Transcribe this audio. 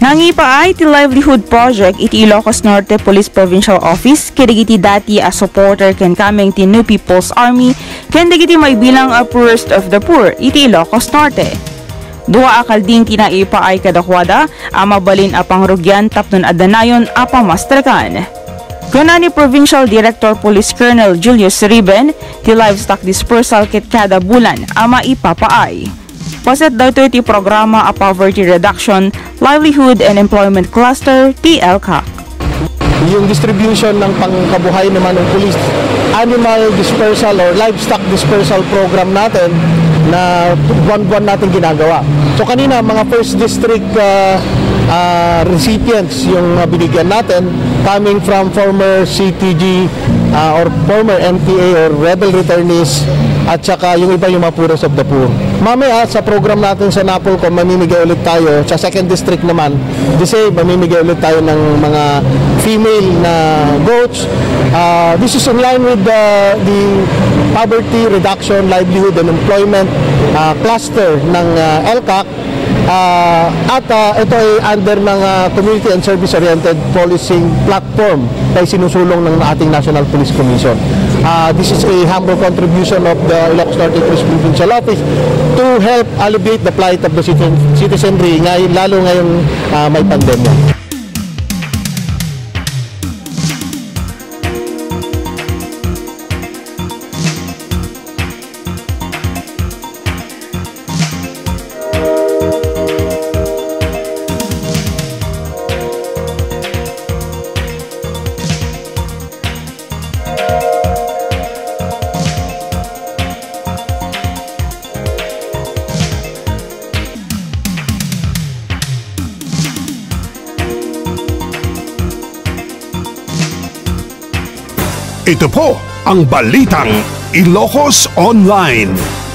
Nangipaay ti livelihood project iti Ilocos Norte Police Provincial Office kidigiti dati a supporter ken kameng ti New People's Army ken digiti may bilang a poorest of the poor iti Ilocos Norte. Dua akalding tinaipaay kadakwada mabalin a pangrugyan tapnon adanayon a pamastrakan. Kuna ni Provincial Director Police Colonel Julius Riben, ti livestock dispersal kit kada bulan maipapaay. Paset daw ito programa a Poverty Reduction, Livelihood and Employment Cluster, TLCAC. Yung distribution ng pangkabuhay naman ng police, animal dispersal or livestock dispersal program natin na buwan-buwan natin ginagawa. So kanina mga first district recipients yung binigyan natin coming from former CTG or former NPA or rebel returnees at saka yung iba yung mga poorest of the poor. Mamaya sa program natin sa Napolcom mamimigay ulit tayo sa second district naman. The same, mamimigay ulit tayo ng mga female na goats. This is in line with the Poverty Reduction, Livelihood and Employment cluster ng LCAC. At ito ay under ng Community and Service-Oriented Policing Platform na sinusulong ng ating National Police Commission. This is a humble contribution of the Ilocos Norte Police Provincial Office to help alleviate the plight of the citizenry, lalo ngayong may pandemya. Ito po ang Balitang Ilocos Online.